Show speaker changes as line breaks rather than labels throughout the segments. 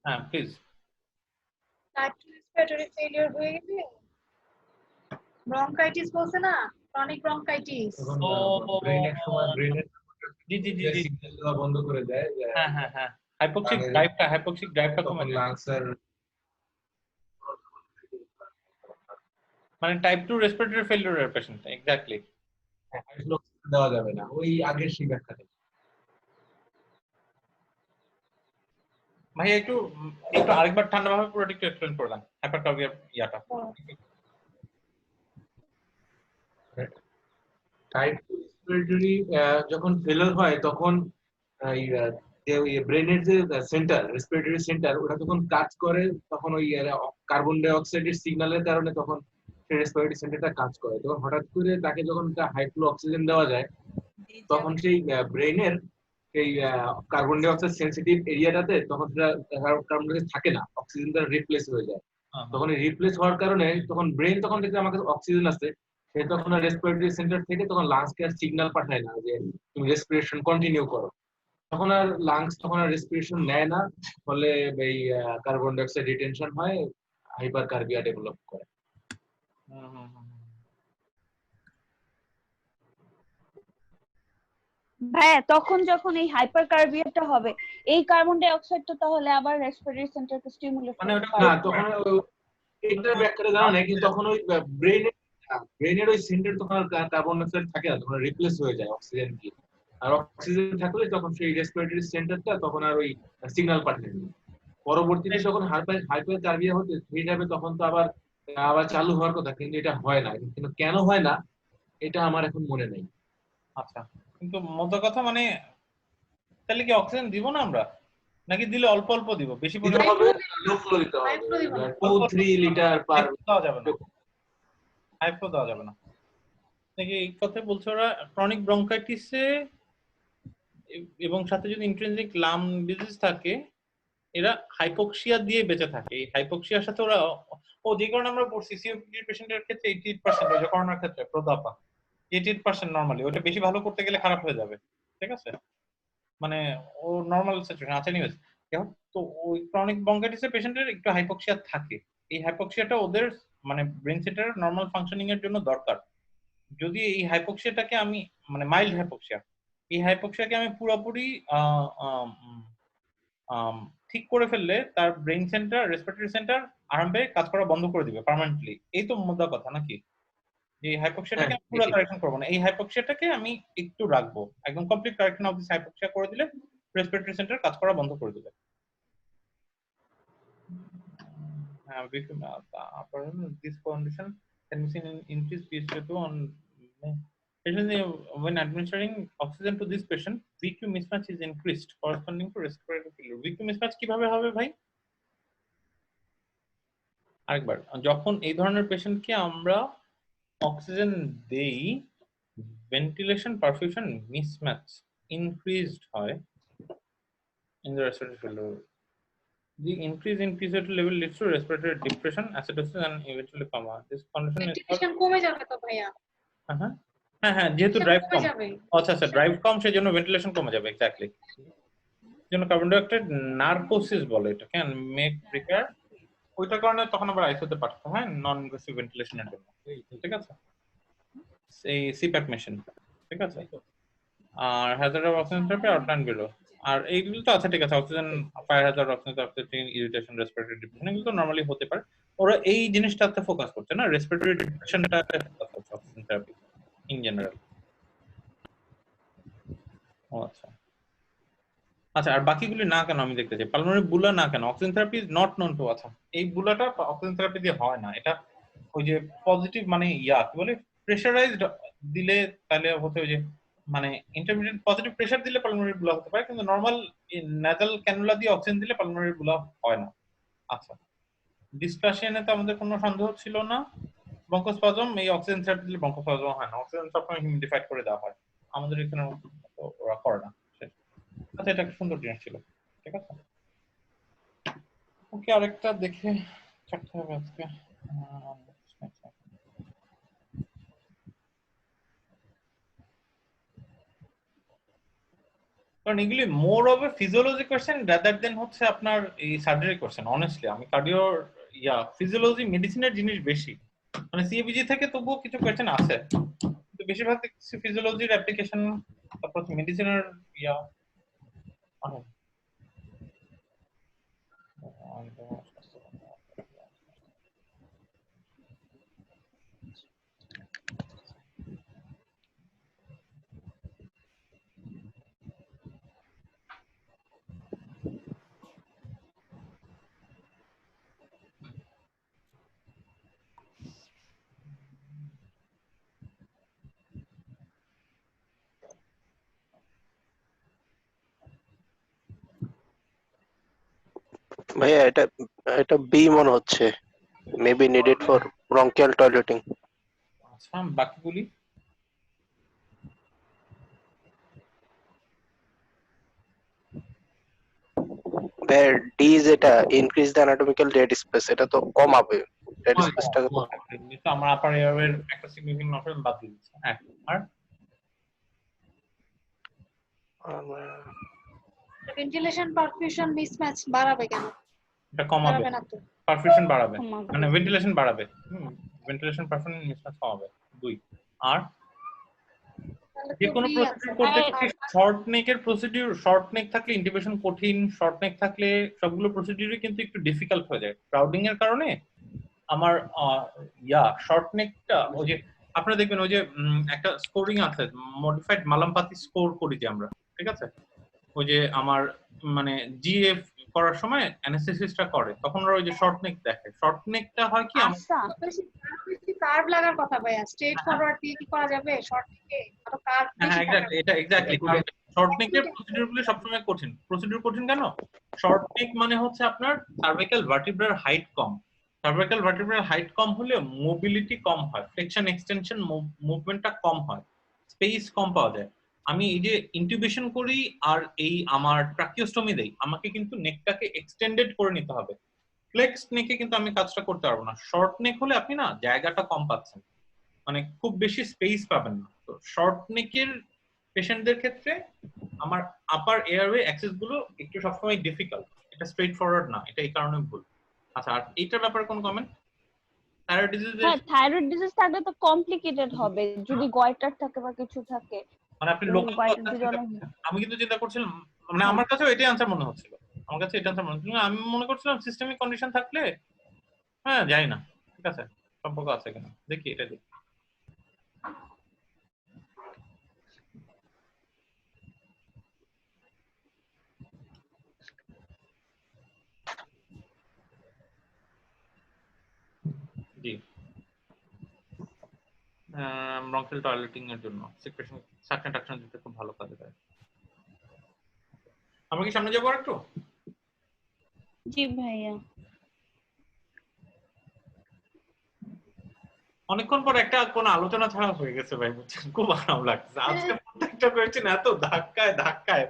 হ্যাঁ please.
Type 2 respiratory failure হয়ে গেলে ব্রঙ্কাইটিস বলছে না, ক্রনিক ব্রঙ্কাইটিস।
ও
ব্রেনের সময় ব্রেনের
জি জি জি জি
সিগন্যাল দেওয়া বন্ধ করে দেয়।
হ্যাঁ হ্যাঁ হ্যাঁ হাইপোক্সিক ড্রাইভটা কমে যায়।
লাংসের
মানে টাইপ 2 রেসপিরেটরি ফেলিওরের পেশেন্ট এক্স্যাক্টলি।
দেওয়া যাবে না, ওই আগের সেই ব্যাখ্যাটা।
ভাই একটু একটু আরেকবার ঠান্ডা ভাবে পুরো একটু এক্সপ্লেইন করে দেন হাইপারকার্বিয়ার ইয়াটা।
টাইপ 2 রেসপিরেটরি যখন ফেলার হয় তখন ব্রেনের যে সেন্টার, রেসপিরেটরি সেন্টার, ওটা যখন কাজ করে তখন ওই কার্বন ডাই অক্সাইডের সিগন্যালের কারণে তখন সেই রেসপিরেটরি সেন্টারটা কাজ করে। তখন হঠাৎ করে তাকে যখন হাই ফ্লো অক্সিজেন দেওয়া যায় তখন সেই ব্রেনের সেই কার্বন ডাই অক্সাইড সেন্সিটিভ এরিয়াটাতে তখন সেটা কার্বন ডাই অক্সাইড থাকে না, অক্সিজেনটা রিপ্লেস হয়ে যায়। তখন এই রিপ্লেস হওয়ার কারণে তখন ব্রেন তখন দেখে আমাকে অক্সিজেন আছে, সে তখন রেসপিরেটরি সেন্টার থেকে তখন লাংসকে আর সিগন্যাল পাঠায় না যে তুমি রেসপিরেশন কন্টিনিউ করো। তখন আর লাংস তখন আর রেসপিরেশন নেয় না, ফলে এই কার্বন ডাই অক্সাইড রিটেনশন হয়, হাইপারকার্বিয়া ডেভেলপ করে।
হ্যাঁ, তখন যখন এই হাইপারকার্বিয়াটা হবে এই কার্বন ডাই অক্সাইড তো তাহলে আবার রেসপিরেটরি সেন্টারকে স্টিমুলেট
মানে ওটা
না, তখন এটা ব্যাখ্যাটা জানা নেই, কিন্তু তখন ওই ব্রেনের ওই সেন্টার তখন কার্বন ডাই অক্সাইড থাকে না, তখন রিপ্লেস হয়ে যায় অক্সিজেন দিয়ে। আর অক্সিজেন থাকলে তখন সেই রেসপিরেটরি সেন্টারটা তখন আর ওই সিগন্যাল পাঠায় না। পরবর্তীতে যখন হাইপারকার্বিয়া হতে হয়ে যাবে তখন তো আবার আবার চালু হওয়ার কথা, কিন্তু এটা হয় না। কিন্তু কেন হয় না এটা আমার এখন মনে নেই।
আচ্ছা, কিন্তু মোদ্দা কথা মানে তাহলে কি অক্সিজেন দিব না আমরা, নাকি দিলে অল্প অল্প দিব? বেশি
দিতে হবে, লো ফ্লো দিতে হবে, 2-3 লিটার পার।
দেওয়া যাবে না, হাই ফ্লো দেওয়া যাবে না নাকি? এই কথা বলছে ওরা ক্রনিক ব্রঙ্কাইটিসে এবং সাথে যদি ইন্ট্রিনসিক লাম ডিজিজ থাকে এরা হাইপোক্সিয়া দিয়ে বেঁচে থাকে। এই হাইপোক্সিয়ার সাথে ওরা যে কারণে আমরা পড়ছি সিওপিডি পেশেন্টের ক্ষেত্রে 88% ওই যে করোনার ক্ষেত্রে প্রদাপা 88% নরমালি, ওটা বেশি ভালো করতে গেলে খারাপ হয়ে যাবে, ঠিক আছে? মানে ও নরমাল সিচুয়েশন আছে নিউজ। তো ওই ক্রনিক ব্রঙ্কাইটিসের পেশেন্টের একটু হাইপোক্সিয়া থাকে। এই হাইপোক্সিয়াটা ওদের মানে ব্রেন সেন্টারের নরমাল ফাংশনিং এর জন্য দরকার। যদি এই হাইপোক্সিয়াটাকে আমি মানে মাইল্ড হাইপোক্সিয়া, এই হাইপোক্সিয়াকে আমি পুরোপুরি ঠিক করে ফেললে তার ব্রেন সেন্টার রেসপিরেটরি সেন্টার আরামে কাজ করা বন্ধ করে দিবে পার্মানেন্টলি। এই তো মোদ্দা কথা নাকি? যে হাইপোক্সিয়াটাকে আমি পুরো কারেকশন করব না, এই হাইপোক্সিয়াটাকে আমি একটু রাখবো, একদম complete correction of this hypoxia করে দিলে রেসপিরেটরি সেন্টার কাজ করা বন্ধ করে দিবে। This condition can be seen in increased PSO2 on when administering oxygen to this patient, VQ mismatch is increased corresponding to respiratory failure. VQ mismatch কিভাবে হবে ভাই? আরেকবার, যখন এই ধরনের পেশেন্টকে আমরা অক্সিজেন দেই, ভেন্টিলেশন পারফিউশন মিসম্যাচ ইনক্রিজড হয় in the respiratory failure. The increase in PSO2 level leads to respiratory depression, acidosis, and eventually coma. This condition is
ventilation কমে যাবে তো ভাইয়া।
হ্যাঁ যেহেতু ড্রাইভ কম।
যাবে।
আচ্ছা ড্রাইভ কম, সেজন্য ভেন্টিলেশন কমে যাবে। এক্স্যাক্টলি, জন্য কার্বন ডাই অক্সাইড নার্কোসিস বলে এটা, ক্যান মেক প্রিপেয়ার। ওইটার কারণে তখন আবার আইসোতে পাঠাতে হয় নন ইনভেসিভ ভেন্টিলেশনের জন্য, ঠিক আছে? এই সিপ্যাপ মেশিন, ঠিক আছে? আর hazard of oxygen therapy outline below. আর এইগুলো তো আছে, ঠিক আছে? Oxygen fire hazard, oxygen substation, irritation, respiratory depression, এগুলো তো নরমালি হতে পারে। ওরা এই জিনিসটাতে ফোকাস করছে না, রেসপিরেটরি ডিপ্রেশনটাতে ফোকাস করছে অক্সিজেন থেরাপি ইন জেনারেল। আচ্ছা, আর বাকিগুলি না কেন আমি দেখতে চাই? পালমোনারি বুলা না কেন? Oxygen therapy is not known to. আচ্ছা, এই বুলাটা অক্সিজেন থেরাপি দিয়ে হয় না। এটা ওই যে পজিটিভ মানে কি বলে প্রেসারাইজড দিলে তাহলে হতে, ওই যে মানে ইন্টারমিডিয়েট পজিটিভ প্রেসার দিলে পালমোনারি বুলা হতে পারে, কিন্তু নরমাল নেজাল ক্যানুলা দিয়ে অক্সিজেন দিলে পালমোনারি বুলা হয় না। আচ্ছা, ডিসকাশনে তো আমাদের কোনো সন্দেহ ছিল না। ব্রঙ্কোস্পাজম, এই অক্সিজেন থেরাপি দিলে ব্রঙ্কোস্পাজম হয় না, অক্সিজেন সবসময় হিউমিডিফাইড করে দেওয়া হয়। আমাদের এখানে ওরা করে না। আচ্ছা, এটা একটা সুন্দর জিনিস ছিল, ঠিক আছে? ওকে, আরেকটা দেখে ছাড়তে হবে আজকে। কারণ এগুলি more of A physiology question rather than হচ্ছে আপনার এই সার্জারি কোশ্চেন। অনেস্টলি আমি কার্ডিও ফিজিওলজি মেডিসিনের জিনিস বেশি, মানে সিএবিজি থেকে তবুও কিছু কোশ্চেন আছে, কিন্তু বেশিরভাগ ফিজিওলজির অ্যাপ্লিকেশন, তারপর মেডিসিনের অনেক।
ভাইয়া এটা এটা বি মনে হচ্ছে, maybe needed for bronchial toileting.
আচ্ছা বাকিগুলি
ভাইয়া ডি যেটা increase the anatomical dead space, এটা তো কমাবে ডেড স্পেসটাকে।
তো আমার আপার এয়ারওয়ের একটা সিগনিফিকেন্ট অপশন বাদ দিয়ে দিচ্ছি। হ্যাঁ, আর
ভেন্টিলেশন পারফিউশন মিসম্যাচ বাড়াবে কেন?
এটা কমাবে,
বাড়াবে না তো।
পারফিউশন বাড়াবে,
কমাবে।
মানে ভেন্টিলেশন বাড়াবে। ভেন্টিলেশন পারফিউশন মিসম্যাচ কমাবে। 2 আর
তাহলে
যে
তো
কোনো
B
প্রসিডিউর
আছে।
করতে
আর-
গেলে শর্ট নেকের প্রসিডিউর, শর্ট নেক থাকলে ইন্টিবেশন কঠিন, শর্ট নেক থাকলে সবগুলো প্রসিডিউরই কিন্তু একটু ডিফিকাল্ট হয়ে যায় ক্রাউডিং এর কারণে। আমার শর্ট নেকটা ওই যে আপনারা দেখবেন ওই যে একটা স্কোরিং আছে, মডিফাইড মালামপাতি স্কোর করি যে আমরা, ঠিক আছে? ওই যে আমার মানে জিএফ করার সময় অ্যানাস্থেসিস্টরা করে, তখন ওরা ওই যে শর্ট নেক দেখে। শর্ট নেকটা হয় কি আমার
আচ্ছা
বেশি কার্ভ লাগার কথা ভাইয়া, স্ট্রেট ফরওয়ার্ড দিয়ে কি করা যাবে শর্ট থেকে? আরো কার্ভ
হ্যাঁ
বেশি
এক্স্যাক্টলি, এটা এক্স্যাক্টলি শর্ট নেকের প্রসিডিউর গুলো সবসময় কঠিন। প্রসিডিউর কঠিন কেন? শর্ট নেক মানে হচ্ছে আপনার সার্ভাইকাল ভার্টিব্রার হাইট কম। সার্ভাইকাল ভার্টিব্রার হাইট কম হলে মোবিলিটি কম হয়, ফ্লেকশন এক্সটেনশন মুভমেন্টটা কম হয়, স্পেস কম পাওয়া যায়। আমি এই যে ইন্টিউবেশন করি আর এই আমার ট্রাকিওস্টমি দেই, আমাকে কিন্তু নেকটাকে এক্সটেন্ডেড করে নিতে হবে। ফ্লেক্স নেকে কিন্তু আমি কাজটা করতে পারবো না। শর্ট নেক হলে আপনি না জায়গাটা কম পাচ্ছেন, মানে খুব বেশি স্পেস পাবেন না। তো শর্ট নেকের পেশেন্টদের ক্ষেত্রে আমার আপার এয়ারওয়ে অ্যাক্সেস গুলো একটু সবসময় ডিফিকাল্ট, এটা স্ট্রেট ফরওয়ার্ড না, এটা এই কারণে ভুল। আচ্ছা, আর এইটার ব্যাপারে কোন কমেন্ট? থাইরয়েড ডিজিজ,
হ্যাঁ থাইরয়েড ডিজিজ থাকলে তো কমপ্লিকেটেড হবে, যদি গয়টার থাকে বা কিছু থাকে।
মানে আপনি
এরকম
লোকাল
গয়টার যদি অনেক
আমি কিন্তু চিন্তা করছিলাম, মানে আমার কাছেও এটাই আনসার মনে হচ্ছিল, আমার কাছে এটা আনসার মনে হচ্ছিল। আমি মনে করছিলাম সিস্টেমিক কন্ডিশন থাকলে, হ্যাঁ যাই না, ঠিক আছে সম্পর্ক আছে কিনা দেখি, এটা দেখি। জি, ব্রঙ্কিয়াল টয়লেটিং এর জন্য সিক্রেশন সাকশন টাকশন দিতে খুব ভালো কাজে দেয়। আমরা কি সামনে যাবো একটু?
জি ভাইয়া।
অনেকক্ষণ পর একটা কোন আলোচনা ছাড়া হয়ে গেছে ভাই, বুঝছেন? খুব আরাম লাগছে আজকে। প্রত্যেকটা কোয়েশ্চেন এত ধাক্কায় ধাক্কায়,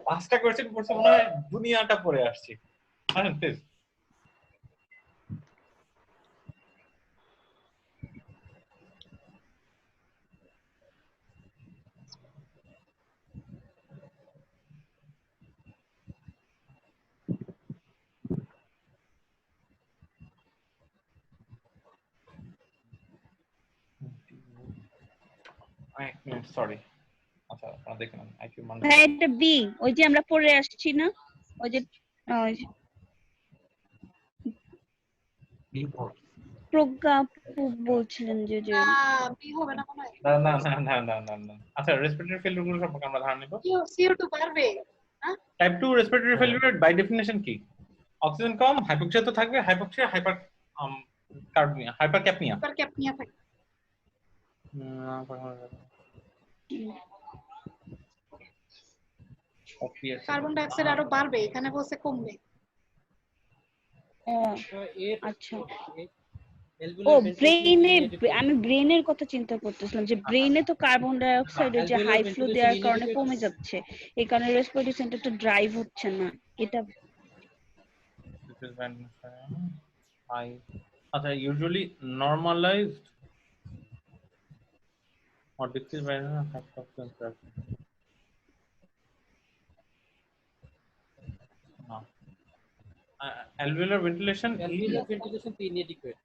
5টা কোয়েশ্চেন পড়ছে মনে হয় দুনিয়াটা পড়ে আসছি। আসেন প্লিজ। এক মিনিট, সরি। আচ্ছা আপনারা দেখে নেন আইকিউ মান।
ভাইয়া এটা বি, ওই যে আমরা পড়ে আসছি না, ওই যে প্রজ্ঞা আপু বলছিলেন যে যে
বি হবে না মনে হয়।
না না না না না না না। আচ্ছা রেসপিরেটরি ফেলিউর গুলো সম্পর্কে আমরা ধারণা নিব।
CO2 বাড়বে না?
Type 2 respiratory failure by definition কি? অক্সিজেন কম, হাইপোক্সিয়া তো থাকবে, hypoxia hyper carbonia, hypercapnia.
Hypercapnia থাকে। কার্বন ডাই অক্সাইড আরো বাড়বে, এখানে বলছে কমবে।
আচ্ছা ও ব্রেইনে, আমি ব্রেইনের কথা চিন্তা করতেছিলাম যে ব্রেইনে তো কার্বন ডাই অক্সাইডের যে হাই ফ্লো দেওয়ার কারণে কমে যাচ্ছে, এই কারণে রেসপিরেটরি সেন্টারটা ড্রাইভ হচ্ছে না এটা।
আচ্ছা usually normalised or decreased by alveolar ventilation
Alveolar ventilation to inadequate.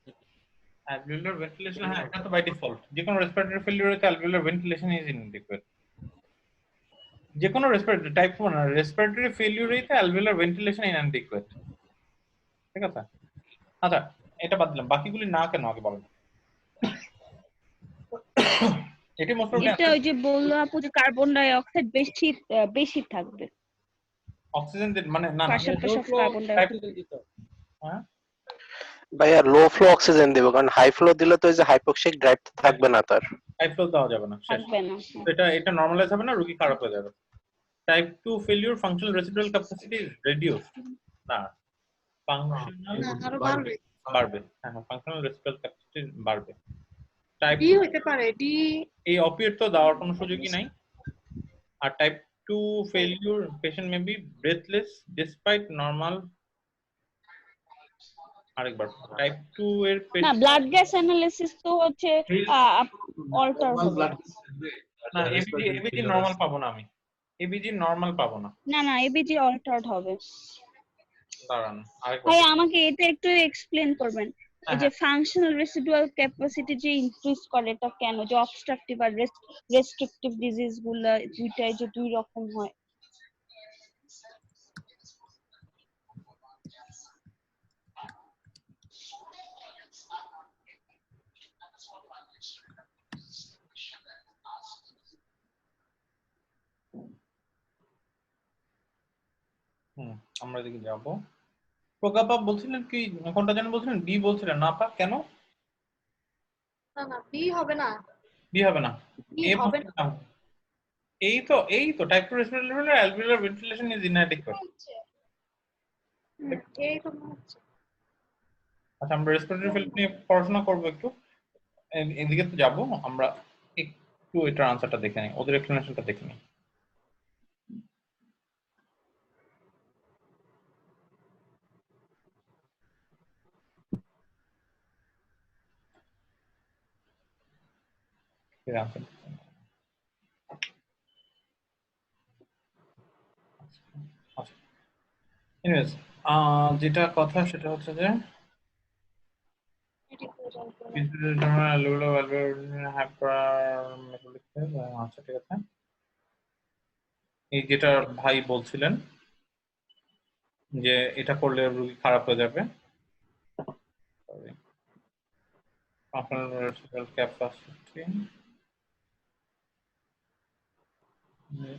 alveolar ventilation হ্যাঁ এটা তো বাই ডিফল্ট যে কোনো রেসপিরেটরি ফেলিউরে alveolar ventilation is inadequate যে কোনো রেসপিরেটরি টাইপ 1 রেসপিরেটরি ফেলিউরেতে alveolar ventilation is inadequate ঠিক আছে আচ্ছা এটা বাদ দিলাম বাকিগুলি না কেন আগে বলেন এটি মোস্ট
এটা ওই যে বললো আপু যে কার্বন ডাই অক্সাইড বেশি থাকবে
অক্সিজেন মানে না না
পার্সেন্টেজ অফ কার্বন ডাই
হ্যাঁ
ভাইয়া লো ফ্লো অক্সিজেন দেবো, কারণ হাই ফ্লো দিলে তো এই যে হাইপোক্সিক ড্রাইভ থাকবে না তার।
হাই ফ্লো দেওয়া যাবে না, শেষ।
থাকবে না।
তো এটা নরমালাইজ হবে না, রোগী খারাপ হয়ে যাবে। Type 2 failure functional residual capacity is reduced, না ফাংশনাল
আরো বাড়বে।
বাড়বে, হ্যাঁ ফাংশনাল রেসিডুয়াল ক্যাপাসিটি বাড়বে। টাইপ
ডি হতে পারে, ডি
এই অপিয়েট তো দেওয়ার কোনো সুযোগই নাই। আর type 2 failure patient may be breathless despite normal. আরেকবার টাইপ 2 এর
না ব্লাড গ্যাস অ্যানালিসিস তো হচ্ছে অল্টার হবে
না, এবিজি নরমাল পাবো না আমি, এবিজি নরমাল পাবো না।
না না এবিজি অল্টারড হবে।
দাঁড়ান আরেকবার
ভাই আমাকে এটা একটু এক্সপ্লেন করবেন, এই যে ফাংশনাল রেসিডুয়াল ক্যাপাসিটি যে ইনক্রিজ করে এটা কেন, যে অবস্ট্রাকটিভ আর রেস্ট্রিকটিভ ডিজিজ গুলো দুইটাই যে দুই রকম হয়।
আমরা এদিকে যাব। প্রজ্ঞাপা বলছিলেন কি, কোনটা যেন বলছিলেন, ডি বলছিলেন না আপা? কেন
না না বি হবে না,
বি হবে না?
বি
এ
হবে
হবে
না।
না। এই তো type 2 respiratory alveolar ventilation is inadequate.
এই তো মনে হচ্ছে।
আচ্ছা আমরা রেসপিরেটরি ফিল্ড নিয়ে পড়াশোনা করব একটু, এদিকে তো যাব আমরা, একটু এটার আনসারটা দেখে নিই, ওদের এক্সপ্লেনেশনটা দেখে নিই। এনিওয়েজ যেটা কথা সেটা হচ্ছে যে আচ্ছা ঠিক আছে, এই যেটা ভাই বলছিলেন যে এটা করলে রোগী খারাপ হয়ে যাবে,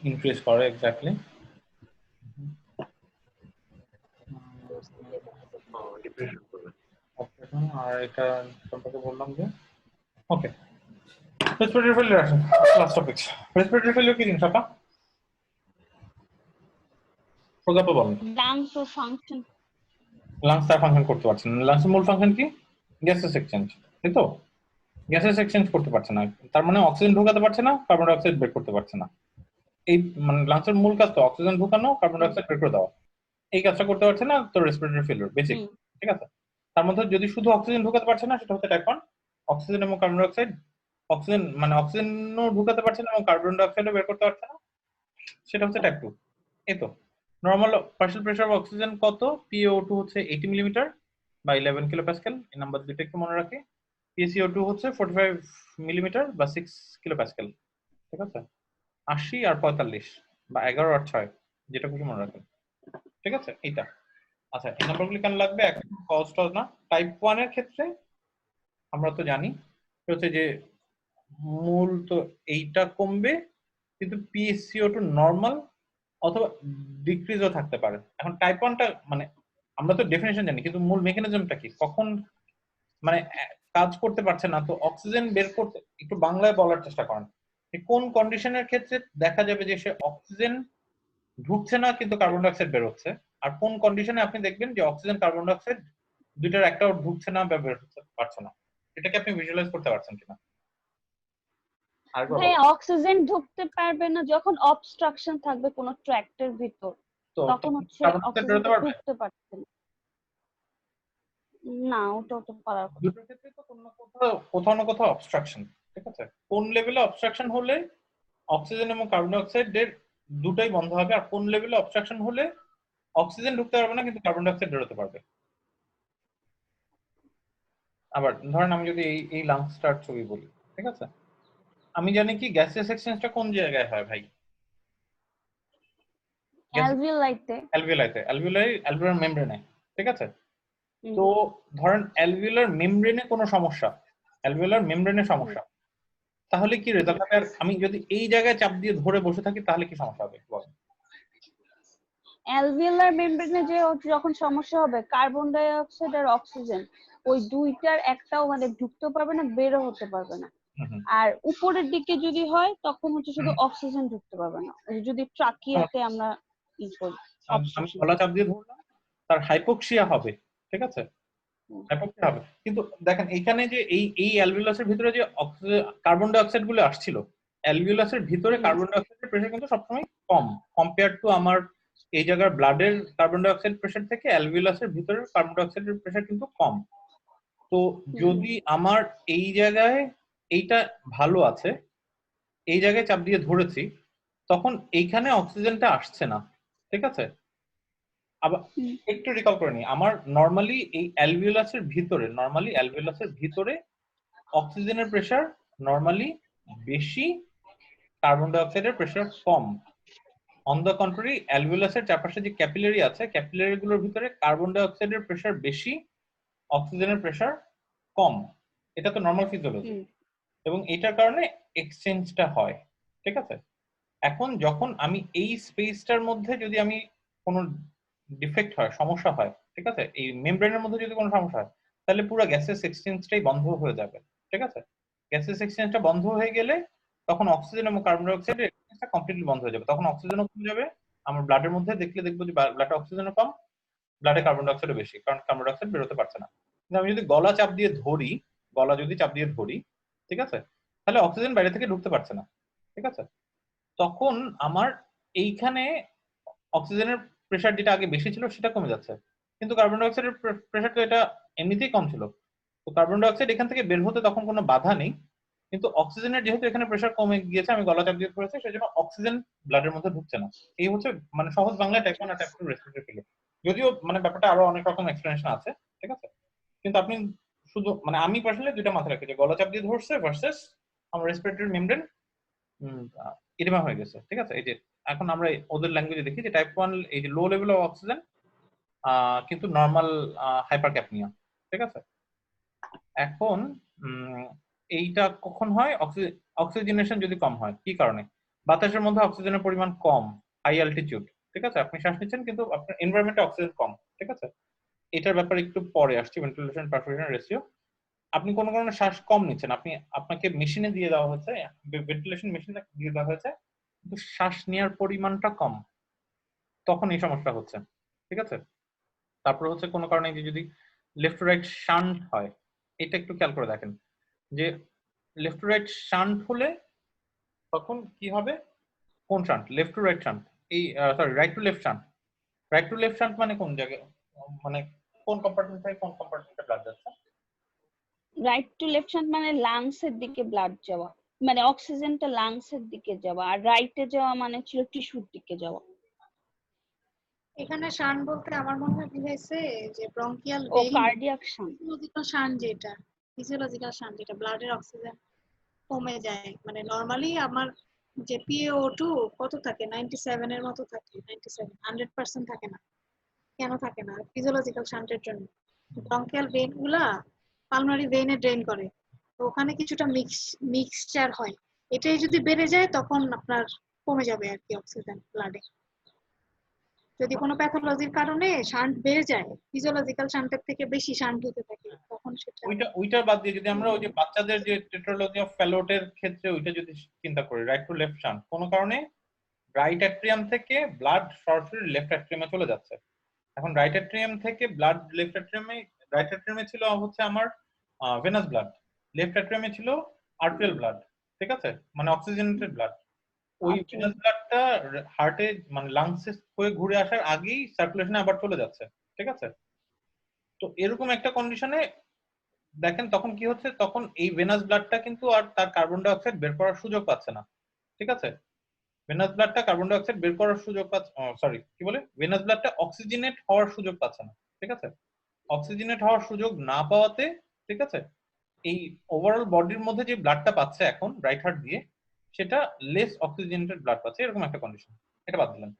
ইনক্রিজ করে এক্স্যাক্টলি। আর এটা সম্পর্কে বললাম যে ওকে রেসপিরেটরি ফেলিউর আসেন, লাস্ট টপিক। রেসপিরেটরি ফেলিউর কি জিনিস আপা? প্রজ্ঞাপা বলেন।
লাংস ও ফাংশন,
লাংস তার ফাংশন করতে পারছে না। লাংসের মূল ফাংশন কি? গ্যাসেস এক্সচেঞ্জ, তাই তো? গ্যাসেস এক্সচেঞ্জ করতে পারছে না, তার মানে অক্সিজেন ঢোকাতে পারছে না, কার্বন ডাই অক্সাইড বের করতে পারছে না। এই মানে লাংসের মূল কাজ তো অক্সিজেন ঢোকানো, কার্বন ডাই অক্সাইড বের করে দেওয়া। এই কাজটা করতে পারছে না তো রেসপিরেটরি ফেলিউর বেসিক, ঠিক আছে? তার মধ্যে যদি শুধু অক্সিজেন ঢোকাতে পারছে না সেটা হচ্ছে টাইপ 1। অক্সিজেন এবং কার্বন ডাই অক্সাইড, অক্সিজেন মানে অক্সিজেনও ঢোকাতে পারছে না এবং কার্বন ডাই অক্সাইডও বের করতে পারছে না, সেটা হচ্ছে টাইপ 2। এই তো normal partial pressure of oxygen কত? PaO2 হচ্ছে 80 মিলিমিটার বা 11 কিলোপ্যাসকেল, এই নাম্বার দুটো একটু মনে রাখি। PaCO2 হচ্ছে 45 মিলিমিটার বা 6 কিলোপ্যাসকেল, ঠিক আছে? 80 আর 45 বা 11 আর 6 যেটা খুশি মনে রাখেন, ঠিক আছে? এইটা আচ্ছা, এই নাম্বারগুলো কেন লাগবে? এখন কষ্ট না। টাইপ 1 এর ক্ষেত্রে আমরা তো জানি হচ্ছে যে মূল তো এইটা কমবে, কিন্তু PaCO2 নরমাল অথবা ডিক্রিজও থাকতে পারে। এখন টাইপ 1টা মানে আমরা তো ডেফিনেশন জানি, কিন্তু মূল মেকানিজমটা কি, কখন মানে কাজ করতে পারছে না, তো অক্সিজেন বের করতে, একটু বাংলায় বলার চেষ্টা করেন কোন কন্ডিশনের ক্ষেত্রে দেখা যাবে যে সে অক্সিজেন ঢুকছে না কিন্তু কার্বন ডাই অক্সাইড বের হচ্ছে, আর কোন কন্ডিশনে আপনি দেখবেন যে অক্সিজেন কার্বন ডাই অক্সাইড দুইটার একটাও ঢুকছে না বা বের হতে পারছে না। এটাকে আপনি ভিজুয়ালাইজ করতে পারছেন কিনা?
ভাই অক্সিজেন ঢুকতে পারবে না যখন অবস্ট্রাকশন থাকবে কোন ট্র্যাক্টের ভিতর, তখন হচ্ছে অক্সিজেন ঢুকতে পারছে না, ওটা তো পারার কথা।
দুটোর ক্ষেত্রে তো কোথাও না কোথাও অবস্ট্রাকশন, ঠিক আছে? কোন লেভেলে অবস্ট্রাকশন হলে অক্সিজেন এবং কার্বন ডাই অক্সাইড এর দুটোই বন্ধ হবে, আর কোন লেভেলে অবস্ট্রাকশন হলে অক্সিজেন ঢুকতে পারবে না, কিন্তু কার্বন ডাই অক্সাইড বেরোতে পারবে। আবার ধরেন আমি যদি এই লাংসটার ছবি বলি, ঠিক আছে, আমি জানি কি গ্যাসিয়াস এক্সচেঞ্জটা কোন জায়গায় হয় ভাই?
অ্যালভিওলাইতে।
অ্যালভিওলার মেমব্রেনে, ঠিক আছে। তো ধরেন অ্যালভিওলার মেমব্রেনে কোনো সমস্যা, অ্যালভিওলার মেমব্রেনে সমস্যা, তাহলে কি রেজাল্ট হবে? আর আমি যদি এই জায়গায় চাপ দিয়ে ধরে বসে থাকি তাহলে কি সমস্যা হবে বল?
অ্যালভিওলার মেমব্রেনে যে যখন সমস্যা হবে, কার্বন ডাই অক্সাইড আর অক্সিজেন ওই দুইটার একটাও মানে ঢুকতে পারবে না, বেরো হতে পারবে না। আর উপরের দিকে যদি হয় তখন হচ্ছে শুধু অক্সিজেন ঢুকতে পারবে না, যদি ট্রাকিয়াতে আমরা ই করি।
আমি গলা চাপ দিয়ে ধরলাম, তার হাইপোক্সিয়া হবে, ঠিক আছে, হাইপোক্সিয়া হবে। কিন্তু দেখেন এখানে যে এই অ্যালভিওলাসের ভিতরে যে কার্বন ডাই অক্সাইড গুলো আসছিল, অ্যালভিওলাসের ভিতরে কার্বন ডাই অক্সাইডের প্রেসার কিন্তু সবসময় কম কম্পেয়ার টু আমার এই জায়গার ব্লাডের কার্বন ডাই অক্সাইড প্রেসার থেকে অ্যালভিওলাসের ভিতরের কার্বন ডাই অক্সাইডের প্রেসার কিন্তু কম। তো যদি আমার এই জায়গায় এইটা ভালো আছে, এই জায়গায় চাপ দিয়ে ধরেছি, তখন এইখানে অক্সিজেনটা আসছে না, ঠিক আছে। আবার একটু রিকল করে নিই, আমার নরমালি এই অ্যালভিওলাসের ভিতরে অক্সিজেনের প্রেসার নরমালি বেশি, কার্বন ডাই অক্সাইডের প্রেসার কম। অন দ্য কন্ট্রারি অ্যালভিওলাসের চারপাশে যে ক্যাপিলারি আছে, ক্যাপিলারি গুলোর ভিতরে কার্বন ডাই অক্সাইডের প্রেসার বেশি, অক্সিজেনের প্রেসার কম। এটা তো নরমাল ফিজিওলজি, এবং এটার কারণে এক্সচেঞ্জটা হয়, ঠিক আছে। এখন যখন আমি এই স্পেসটার মধ্যে যদি আমি কোনো ডিফেক্ট হয়, সমস্যা হয়, ঠিক আছে, এই মেমব্রেনের মধ্যে যদি কোনো সমস্যা হয়, তাহলে পুরো গ্যাসেস এক্সচেঞ্জটাই বন্ধ হয়ে যাবে, ঠিক আছে। গ্যাসেস এক্সচেঞ্জটা বন্ধ হয়ে গেলে তখন অক্সিজেন এবং কার্বন ডাই অক্সাইডের এক্সচেঞ্জটা কমপ্লিটলি বন্ধ হয়ে যাবে, তখন অক্সিজেনও কমে যাবে। আমার ব্লাডের মধ্যে দেখবো যে ব্লাডে অক্সিজেনও কম, ব্লাডে কার্বন ডাই অক্সাইডও বেশি, কারণ কার্বন ডাই অক্সাইড বেরোতে পারছে না। কিন্তু আমি যদি গলা চাপ দিয়ে ধরি, ঠিক আছে, তাহলে অক্সিজেন বাইরে থেকে ঢুকতে পারছে না, ঠিক আছে। তখন আমার এইখানে অক্সিজেনের প্রেসার যেটা আগে বেশি ছিল সেটা কমে যাচ্ছে, কিন্তু কার্বন ডাই অক্সাইডের প্রেসার তো এটা এমনিতেই কম ছিল। তো কার্বন ডাই অক্সাইড এখান থেকে বের হতে তখন কোনো বাধা নেই, কিন্তু অক্সিজেনের যেহেতু এখানে প্রেসার কমে গিয়েছে, আমি গলা চাপ দিয়ে পড়েছি, সেজন্য অক্সিজেন ব্লাডের মধ্যে ঢুকছে না। এই হচ্ছে মানে সহজ বাংলায় টাইপ 1 আর টাইপ 2 রেসপিরেটরি ফেলিয়ার। যদিও মানে ব্যাপারটা আরো অনেক রকম এক্সপ্লেনেশন আছে, ঠিক আছে, কিন্তু আপনি শুধু মানে আমি পার্সোনালি দুইটা মাথায় রাখি, যে গলা চাপ দিয়ে ধরছে ভার্সেস আমার রেসপিরেটরি মেমব্রেন ইডিমা হয়ে গেছে, ঠিক আছে। এই যে এখন আমরা ওদের ল্যাঙ্গুয়েজে দেখি যে টাইপ 1 এই যে লো লেভেল অফ অক্সিজেন, কিন্তু নরমাল হাইপারক্যাপনিয়া, ঠিক আছে। এখন এইটা কখন হয়? অক্সিজেনেশন যদি কম হয়, কি কারণে? বাতাসের মধ্যে অক্সিজেনের পরিমাণ কম, হাই অ্যালটিটিউড, ঠিক আছে, আপনি শ্বাস নিচ্ছেন কিন্তু আপনার এনভায়রনমেন্টে অক্সিজেন কম, ঠিক আছে। এটার ব্যাপারে একটু পরে আসছি, ভেন্টিলেশন পারফিউশন রেশিও। আপনি কোনো কারণে শ্বাস কম নিচ্ছেন, আপনাকে মেশিনে দিয়ে দেওয়া হয়েছে, ভেন্টিলেশন মেশিনে দিয়ে দেওয়া হয়েছে, কিন্তু শ্বাস নেওয়ার পরিমাণটা কম, তখন এই সমস্যা হচ্ছে, ঠিক আছে। তারপর হচ্ছে কোনো কারণে যে যদি লেফট টু রাইট শান্ট হয়, এটা একটু খেয়াল করে দেখেন যে লেফট টু রাইট শান্ট হলে তখন কি হবে? কোন শান্ট? লেফট টু রাইট শান্ট, এই sorry right to left shunt. Right to left shunt মানে কোন জায়গায়, মানে কোন কম্পার্টমেন্ট থেকে কোন কম্পার্টমেন্টে ব্লাড যাচ্ছে?
রাইট টু লেফট শান্ট মানে লাংস এর দিকে ব্লাড যাওয়া, মানে অক্সিজেনটা লাংস এর দিকে যাওয়া, আর রাইটে যাওয়া মানে ছিল টিস্যুর দিকে যাওয়া।
এখানে শান বলতে আমার মনে হয় বুঝাইছে যে ব্রঙ্কিয়াল
ও কার্ডিয়াক শান্ট,
ফিজিওলজিক্যাল শান যেটা ব্লাডের অক্সিজেন কমে যায়, মানে নরমালি আমার যে PaO2 কত থাকে, 97 এর মতো থাকে, 97 100% থাকে না। কেন থাকে না? ফিজিওলজিক্যাল শান্টের জন্য ব্রঙ্কিয়াল ভেইন গুলা পালমারি ভেইনে ড্রেন করে, তো ওখানে কিছুটা মিক্সচার হয়, এটাই যদি বেড়ে যায় তখন আপনার কমে যাবে আর কি অক্সিজেন ব্লাডে। যদি কোনো প্যাথোলজির কারণে শান্ট বেড়ে যায়, ফিজিওলজিক্যাল শান্টের থেকে বেশি শান্ট হতে থাকে, তখন সেটা
ওইটার বাদ দিয়ে যদি আমরা ওই যে বাচ্চাদের যে টেট্রালজি অফ ফ্যালোটের ক্ষেত্রে ওইটা যদি চিন্তা করি, রাইট টু লেফট শান্ট, কোনো কারণে রাইট অ্যাট্রিয়াম থেকে ব্লাড সরাসরি লেফট অ্যাট্রিয়ামে চলে যাচ্ছে। এখন রাইট অ্যাট্রিয়াম থেকে ব্লাড লেফট অ্যাট্রিয়ামে, রাইট অ্যাট্রিয়ামে ছিল হচ্ছে আমার ভেনাস ব্লাড, লেফট অ্যাট্রিয়ামে ছিল আর্টেরিয়াল ব্লাড, ঠিক আছে, মানে অক্সিজেনেটেড ব্লাড। ওই ভেনাস ব্লাডটা হার্টে মানে লাংসে হয়ে ঘুরে আসার আগেই সার্কুলেশনে আবার চলে যাচ্ছে, ঠিক আছে। তো এরকম একটা কন্ডিশনে দেখেন তখন কি হচ্ছে, তখন এই ভেনাস ব্লাডটা কিন্তু আর তার কার্বন ডাই অক্সাইড বের করার সুযোগ পাচ্ছে না, ঠিক আছে। ভেনাস ব্লাডটা কার্বন ডাই অক্সাইড বের করার সুযোগ পাচ্ছে, সরি কি বলে, ভেনাস ব্লাডটা অক্সিজেনেট হওয়ার সুযোগ পাচ্ছে না, ঠিক আছে? অক্সিজেনেট হওয়ার সুযোগ না পাওয়াতে, ঠিক আছে, এই ওভারঅল বডির মধ্যে যে ব্লাডটা পাচ্ছে এখন রাইট হার্ট দিয়ে, সেটা লেস অক্সিজেনেটেড ব্লাড পাচ্ছে, এরকম একটা কন্ডিশন। এটা বাদ দিলাম।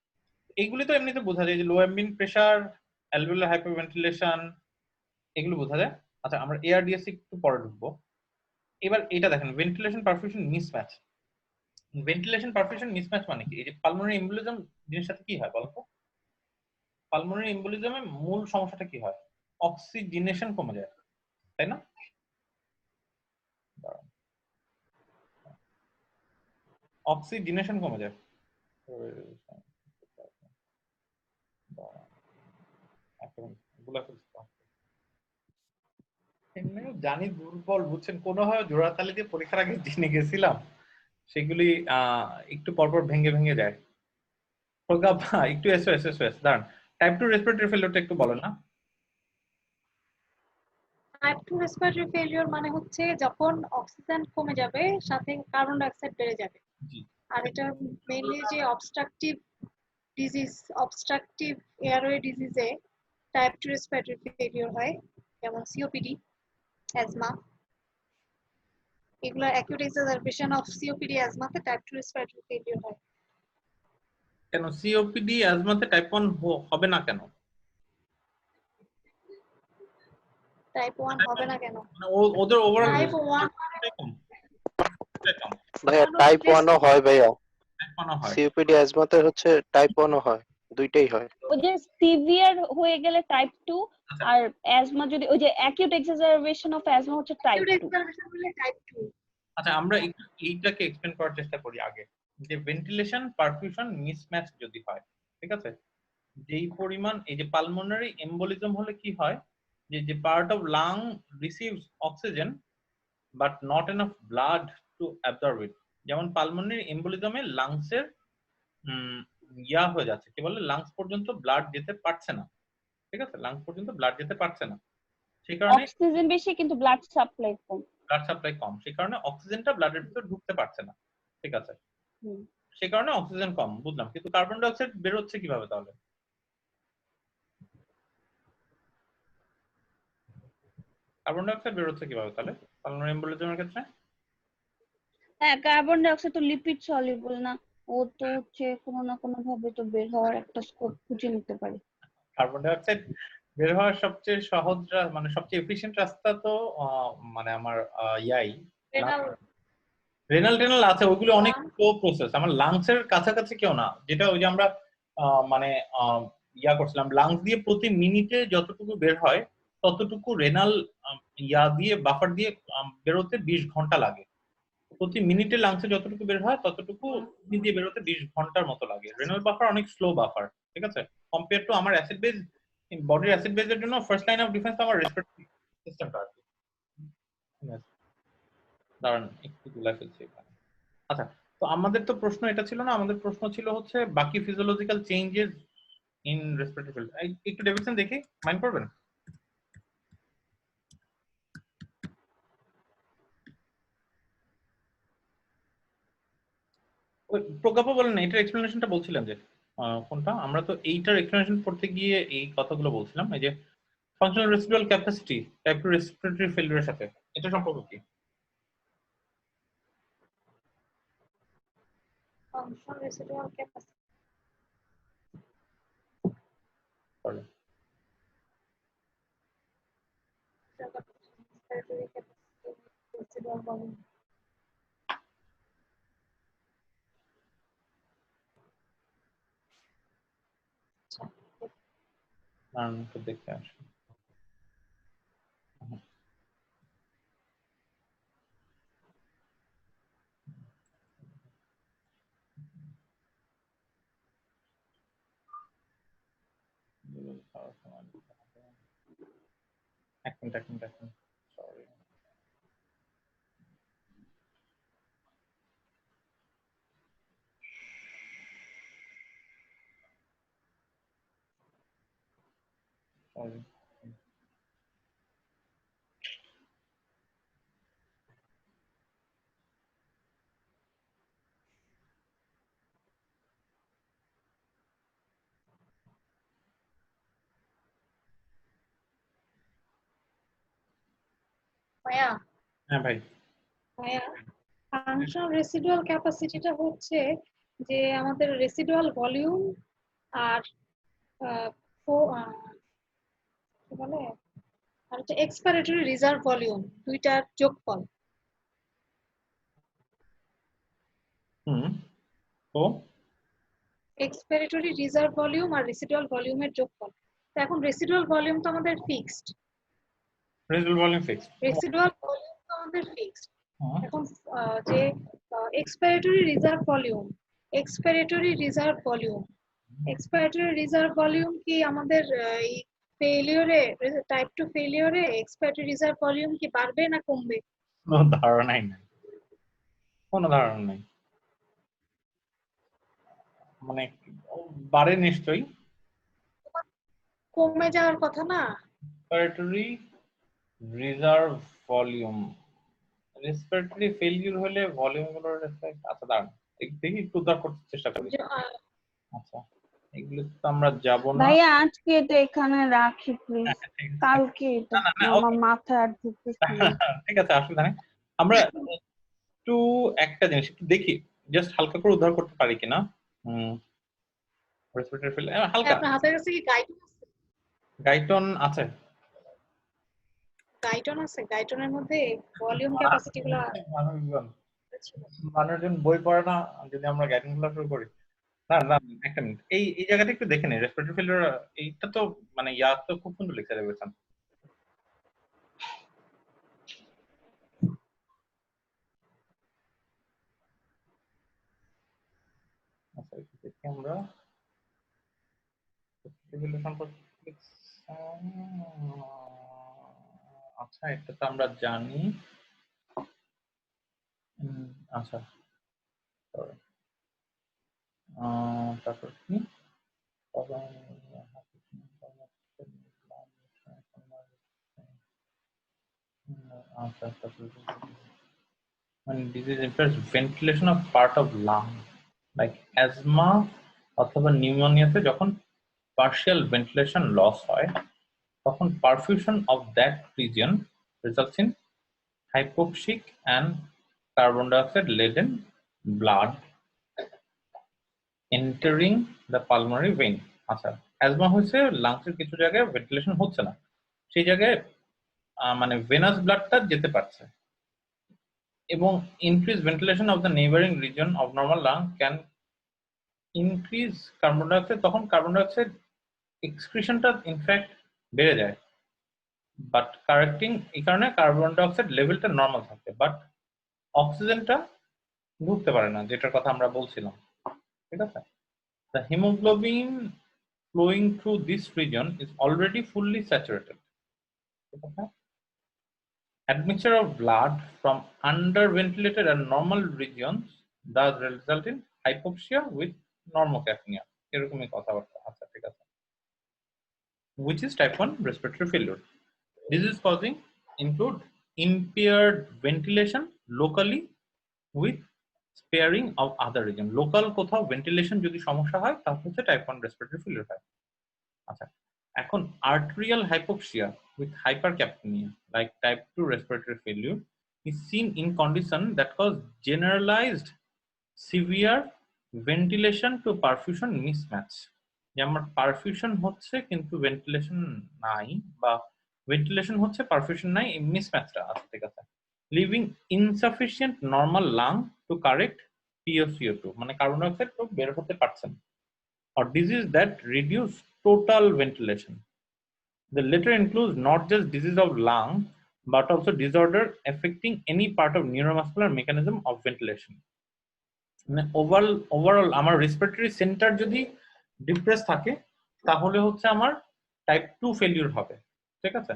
এইগুলি তো এমনিতে বোঝা যায় যে লো অ্যাম্বিয়েন্ট প্রেসার, অ্যালভিওলার হাইপারভেন্টিলেশন, এগুলো বোঝা যায়। আচ্ছা, আমরা এআরডিএস একটু পরে ঢুকবো। এবার এটা দেখেন, ventilation perfusion mismatch. Ventilation perfusion mismatch মানে কি? এই যে পালমোনারি এম্বোলিজম জিনিসটার সাথে কি হয় বলতো? পালমোনারি এম্বোলিজমে মূল সমস্যাটা কি হয়? অক্সিজেনেশন কমে যায়, তাই না? অক্সিজেনেশন কমে যায়। এমনিও জানি দুর্বল, বুঝছেন, কোনোভাবে জোড়াতালি দিয়ে পরীক্ষার আগে জেনে গেছিলাম, সেগুলি একটু পরপর ভেঙে ভেঙে যায়। প্রজ্ঞা ভাই, একটু এসো এসো এসো এসো, দাঁড়ান। টাইপ 2 রেসপিরেটরি ফেলিওরটা একটু বলেন না।
টাইপ 2 রেসপিরেটরি ফেলিওর মানে হচ্ছে যখন অক্সিজেন কমে যাবে সাথে কার্বন ডাই অক্সাইড বেড়ে যাবে।
জি।
আর এটা মেইনলি যে অবস্ট্রাকটিভ ডিজিজ, অবস্ট্রাকটিভ এয়ারওয়ে ডিজিজে টাইপ 2 রেসপিরেটরি ফেলিওর হয়, যেমন সিওপিডি, অ্যাজমা। এগুলো অ্যাকিউট এক্সাজারবেশন অফ সিওপিডি অ্যাজমাতে টাইপ 2 রেসপিরেটরি ফেলিওর হয়।
কেন সিওপিডি অ্যাজমাতে টাইপ 1 হবে না কেন?
টাইপ 1 হবে না কেন?
মানে ওদের ওভারঅল
টাইপ 1
কম।
ভাইয়া টাইপ 1 ও হয় ভাইয়া,
টাইপ 1 হয়।
সিওপিডি অ্যাজমাতে হচ্ছে টাইপ 1 ও হয়, দুইটাই হয়।
ওই যে সিভিয়ার হয়ে গেলে টাইপ 2,
আচ্ছা।
আর অ্যাজমা যদি ওই যে অ্যাকিউট এক্সাজারবেশন অফ অ্যাজমা হচ্ছে টাইপ
অ্যাকিউট
2।
এক্সাজারবেশন হলে টাইপ 2।
আচ্ছা, আমরা একটু এইটাকে এক্সপ্লেন করার চেষ্টা করি আগে, যে ভেন্টিলেশন পারফিউশন মিসম্যাচ যদি হয়, ঠিক আছে, যেই পরিমাণ এই যে পালমোনারি এম্বোলিজম হলে কি হয়, যে যে part of lung receives oxygen but not enough blood to absorb it. যেমন পালমোনারি এম্বোলিজমে লাংসের ইয়া হয়ে যাচ্ছে, কি বলে, লাংস পর্যন্ত ব্লাড যেতে পারছে না, ঠিক আছে, লাংস পর্যন্ত ব্লাড যেতে পারছে না, সেই কারণে
অক্সিজেন বেশি কিন্তু ব্লাড সাপ্লাই কম।
ব্লাড সাপ্লাই কম, সেই কারণে অক্সিজেনটা ব্লাডের ভিতর ঢুকতে পারছে না, ঠিক আছে,
হুম।
সেই কারণে অক্সিজেন কম, বুঝলাম। কিন্তু কার্বন ডাই অক্সাইড বের হচ্ছে কিভাবে তাহলে? কার্বন ডাই অক্সাইড বের হচ্ছে কিভাবে তাহলে পালমোনারি এম্বোলিজমের ক্ষেত্রে?
হ্যাঁ, কার্বন ডাই অক্সাইড তো লিপিড সলিউবল না, ও তো হচ্ছে কোনো না কোনো ভাবে তো বের হওয়ার একটা স্কোপ খুঁজে নিতে পারে।
কার্বন ডাই অক্সাইড বের হওয়ার সবচেয়ে সহজ মানে সবচেয়ে এফিশিয়েন্ট রাস্তা তো মানে আমার ইয়াই,
রেনাল
রেনাল টেনাল আছে, ওইগুলো অনেক স্লো প্রসেস, আমার লাংস এর কাছাকাছি কেউ না। যেটা ওই যে আমরা মানে ইয়া করছিলাম, লাংস দিয়ে প্রতি মিনিটে যতটুকু বের হয় ততটুকু রেনাল ইয়া দিয়ে বাফার দিয়ে বেরোতে 20 ঘন্টা লাগে। প্রতি মিনিটে লাংসে যতটুকু বের হয় ততটুকু কিডনি দিয়ে বেরোতে 20 ঘন্টার মতো লাগে। রেনাল বাফার অনেক স্লো বাফার, ঠিক আছে, কম্পেয়ার টু আমার অ্যাসিড বেজ, বডির অ্যাসিড বেজের জন্য ফার্স্ট লাইন অফ ডিফেন্স আমার রেসপিরেটরি সিস্টেমটা আর কি। দাঁড়ান একটু গুলাই ফেলছি এখানে। আচ্ছা, তো আমাদের তো প্রশ্ন এটা ছিল না, আমাদের প্রশ্ন ছিল হচ্ছে বাকি physiological changes in respiratory field. একটু ডেভিডসন দেখি, মাইন্ড করবেন? ওই প্রজ্ঞাপা বলেন, এটার এক্সপ্লেনেশনটা বলছিলাম যে কোনটা, আমরা তো এইটার এক্সপ্লেনেশন করতে গিয়ে এই কথাগুলো বলছিলাম, এই যে functional residual capacity type 2 respiratory ফেলিউরের সাথে এটা সম্পর্ক কি?
Function residual capacity
Sorry.
Residual volume.
দাঁড়ান একটু দেখে আসি। এক মিনিট এক মিনিট এক মিনিট, সরি। সরি।
ভাইয়া
হ্যাঁ ভাই।
ভাইয়া ফাংশনাল রেসিডুয়াল ক্যাপাসিটিটা হচ্ছে যে আমাদের রেসিডুয়াল ভলিউম আর কি বলে আর হচ্ছে এক্সপাইরেটরি রিজার্ভ ভলিউম দুইটার যোগফল।
তো
এক্সপাইরেটরি রিজার্ভ ভলিউম আর রেসিডুয়াল ভলিউমের যোগফল। তো এখন রেসিডুয়াল ভলিউম তো আমাদের fixed,
residual volume fixed.
Residual volume তো আমাদের ফিক্সড। এখন যে expiratory reserve volume, expiratory reserve volume expiratory reserve volume কি আমাদের এই ফেলিওরে টাইপ 2 ফেলিওরে এক্সপাইরেটরি রিজার্ভ ভলিউম কি বাড়বে না কমবে?
কোনো ধারণাই নাই, কোনো ধারণা নেই। মানে বাড়ে নিশ্চয়ই,
কমে যাওয়ার কথা না।
Respiratory reserve volume, respiratory failure হলে ভলিউম গুলোর এফেক্ট আচ্ছা দাঁড়ান দেখি একটু উদ্ধার করতে চেষ্টা করি। আচ্ছা এগুলো তো আমরা যাব না
ভাইয়া, আজকে এটা এখানে রাখি প্লিজ,
হ্যাঁ, ঠিক আছে।
কালকে এটা
না, না, না,
আমার মাথায় আর ঢুকতেছে না।
ঠিক আছে অসুবিধা নেই। আমরা একটু একটা জিনিস একটু দেখি জাস্ট হালকা করে উদ্ধার করতে পারি কিনা। রেসপিরেটরি ফেল হালকা
আপনার হাতের কাছে কি গাইটন আছে?
গাইটন আছে,
গাইটন আছে, গাইটনের মধ্যে ভলিউম ক্যাপাসিটি গুলো
মানুষজন বই পড়ে না যদি আমরা গাইডেন্স গুলো শুরু করি। না না একটা মিনিট, এই জায়গাটা একটু দেখে নিই। রেসপিরেটরি ফেলিওর এইটা তো মানে ইয়া তো খুব সুন্দর লিখে রেখেছেন। আচ্ছা একটু দেখি আমরা আচ্ছা এটা তো আমরা জানি। আচ্ছা তারপর কি আচ্ছা when disease impairs ventilation of part of lung like asthma অথবা নিউমোনিয়াতে যখন partial ventilation loss হয় তখন perfusion of that region results in hypoxic and carbon dioxide laden blood entering the pulmonary vein। আচ্ছা অ্যাজমা হয়েছে লাংসের কিছু জায়গায় ভেন্টিলেশন হচ্ছে না, সেই জায়গায় মানে ভেনাস ব্লাডটা যেতে পারছে এবং increase ventilation of the neighboring region of normal lung can increase carbon dioxide, তখন কার্বন ডাইঅক্সাইড এক্সক্রিশনটা ইনফ্যাক্ট বেড়ে যায়, বাট কারেক্টিং এই কারণে কার্বন ডাইঅক্সাইড লেভেলটা নর্মাল থাকে, বাট অক্সিজেনটা ঢুকতে পারে না, যেটার কথা আমরা বলছিলাম। ঠিক আছে, the hemoglobin flowing through this region is already fully saturated। ঠিক আছে, admixture of blood from underventilated and normal regions does result in hypoxia with normocapnia। এরকমই কথাবার্তা। আচ্ছা ঠিক আছে, which is type 1 respiratory failure। Disease causing include impaired ventilation locally with sparing of other region। Local কোথাও ventilation যদি সমস্যা হয় তাহলে হচ্ছে টাইপ 1 রেসপিরেটরি ফেলিওর হয়। আচ্ছা এখন arterial hypoxia with hypercapnia like type 2 respiratory failure is seen in condition that cause generalized severe ventilation to perfusion mismatch। যে আমার পারফিউশন হচ্ছে কিন্তু ভেন্টিলেশন নাই, বা ভেন্টিলেশন হচ্ছে পারফিউশন নাই, এই মিসম্যাচটা আছে। ঠিক আছে, living insufficient normal lung to correct PaCO2 মানে কার্বন ডাইঅক্সাইড তো বের হতে পারছেন, or disease that reduce total ventilation। The latter includes not just disease of lung but also disorder affecting any part of neuromuscular mechanism of ventilation। মানে overall আমার respiratory centre যদি depress থাকে তাহলে হচ্ছে আমার টাইপ 2 ফেলিউর হবে। ঠিক আছে,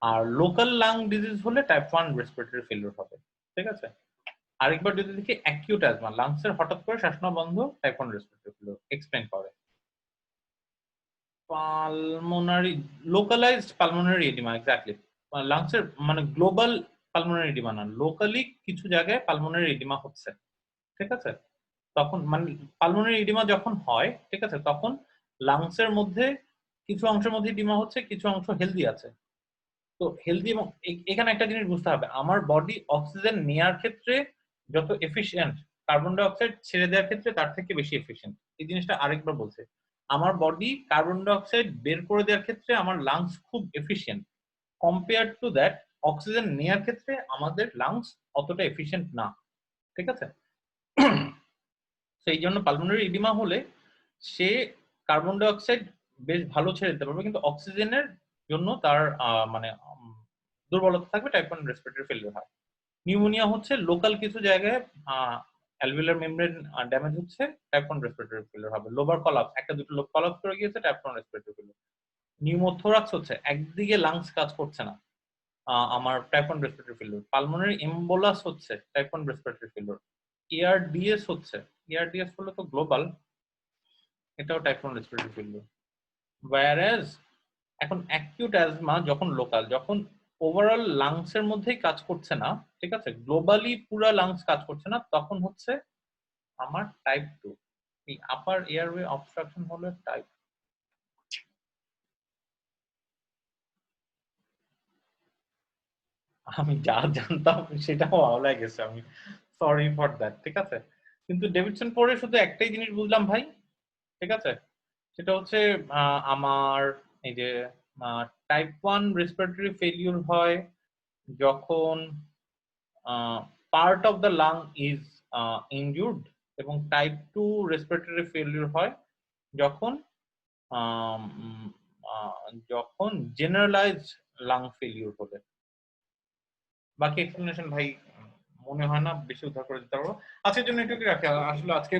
আর লোকাল লাং ডিজিজ হলে টাইপ 1 রেসপিরেটরি ফেলিউর হবে। ঠিক আছে, আরেকবার যদি দেখি অ্যাকিউট অ্যাজমা, লাংসের হঠাৎ করে শ্বাস নেওয়া বন্ধ, টাইপ 1 রেসপিরেটরি ফেলিউর এক্সপ্লেইন করে। Pulmonary localized pulmonary edema, exactly লাংসের মানে গ্লোবাল পালমোনারি এডিমা না, লোকালি কিছু জায়গায় পালমোনারি এডিমা হচ্ছে। ঠিক আছে, তখন মানে পালমোনারি এডিমা যখন হয়, ঠিক আছে, তখন লাংসের মধ্যে কিছু অংশের মধ্যে এডিমা হচ্ছে, কিছু অংশ হেলদি আছে। তো হেলদি এবং এখানে একটা জিনিস বুঝতে হবে, আমার বডি অক্সিজেন নেওয়ার ক্ষেত্রে যত এফিশিয়েন্ট, কার্বন ডাই অক্সাইড ছেড়ে দেওয়ার ক্ষেত্রে তার থেকে বেশি এফিশিয়েন্ট। এই জিনিসটা আরেকবার বলছে, আমার বডি কার্বন ডাই অক্সাইড বের করে দেওয়ার ক্ষেত্রে আমার লাংস খুব efficient, compare to that oxygen নেওয়ার ক্ষেত্রে আমাদের লাংস অতটা এফিশিয়েন্ট না। ঠিক আছে? সেই জন্য পালমোনারি ইডিমা হলে সে কার্বন ডাই অক্সাইড বেশ ভালো ছেড়ে দিতে পারবে, কিন্তু অক্সিজেনের জন্য তার মানে দুর্বলতা থাকবে, টাইপ 1 রেসপিরেটরি ফেলিওর হয়। নিউমোনিয়া হচ্ছে লোকাল কিছু জায়গায় অ্যালভিওলার মেমব্রেন ড্যামেজ হচ্ছে, টাইপ 1 রেসপিরেটরি ফেলিওর হবে। লোবার কলাপস, একটা দুটো লোক কলাপস করে গিয়েছে, টাইপ 1 রেসপিরেটরি ফেলিওর। নিউমোথোরাক্স হচ্ছে একদিকে লাংস কাজ করছে না, আমার টাইপ 1 রেসপিরেটরি ফেলিওর। পালমোনারি এমবোলাস হচ্ছে টাইপ 1 রেসপিরেটরি ফেলিওর। এআরডিএস হচ্ছে, এআরডিএস হলো তো গ্লোবাল, এটাও টাইপ 1 রেসপিরেটরি ফেলিওর। ওয়্যারএজ এখন অ্যাকিউট অ্যাজমা যখন লোকাল, যখন ওভারঅল লাংসের মধ্যেই কাজ করছে না, ঠিক আছে, গ্লোবালি পুরা লাংস কাজ করছে না, তখন হচ্ছে আমার টাইপ 2। এই আপার এয়ারওয়ে অবস্ট্রাকশন হলো টাইপ। আমি যা জানতাম সেটাও আওলায় গেছে, আমি সরি ফর দ্যাট। ঠিক আছে, কিন্তু ডেভিডসন পড়ে শুধু একটাই জিনিস বুঝলাম ভাই, ঠিক আছে, সেটা হচ্ছে আমার এই যে টাইপ 1 রেসপিরেটরি ফেলিউর হয় যখন part of the lung is injured, এবং টাইপ 2 রেসপিরেটরি ফেলিউর হয় যখন যখন জেনারেলাইজড লাং ফেলিউর হবে। বাকি এক্সপ্লেনেশন ভাই মনে হয় না বেশি উদ্ধার করে দিতে পারবো। আজকের জন্য এটুকু রাখি, আসলে আজকে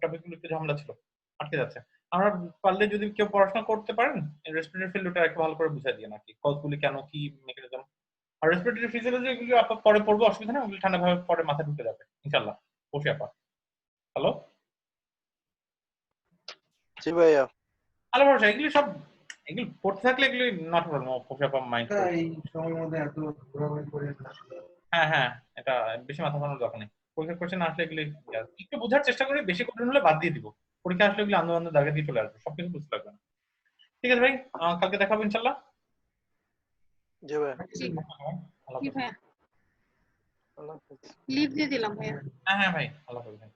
টপিকগুলো একটু ঝামেলা ছিল, আটকে যাচ্ছে। আমরা পারলে যদি কেউ পড়াশোনা করতে পারেন রেসপিরেটরি ফেলিউরটা একটু ভালো করে বুঝাই দিয়ে নাকি, কজগুলি কেন, কি মেকানিজম, আর রেসপিরেটরি ফিজিওলজি এগুলো আপা পরে পড়বো, অসুবিধা নেই, ওগুলো ঠান্ডা ভাবে পরে মাথায় ঢুকে যাবে ইনশাআল্লাহ। বসে আপা, হ্যালো
জি ভাইয়া।
আলো ভরসা, এগুলি সব এগুলো পড়তে থাকলে এগুলি নট প্রবলেম, বসে আপা মাইন্ড।
এই সময়ের মধ্যে এত ঘোরাঘুরি করে
হ্যাঁ হ্যাঁ, এটা বেশি মাথা ঘামানোর দরকার নেই। পরীক্ষা কোশ্চেন আসলে এগুলি একটু বোঝার চেষ্টা করি, বেশি কঠিন হলে বাদ দিয়ে দিব। পরীক্ষা আসলে এগুলি আন্দোলন দাগে দিয়ে চলে আসবে, সবকিছু বুঝতে লাগবে না। ঠিক আছে ভাই, কালকে দেখাবো ইনশাল্লাহ।
জি ভাইয়া।
আল্লাহ
কি
হাফেজ।
ভাইয়া
আল্লাহ হাফেজ।
লিভ দিয়ে দিলাম ভাইয়া।
হ্যাঁ হ্যাঁ ভাই, আল্লাহ হাফেজ ভাই।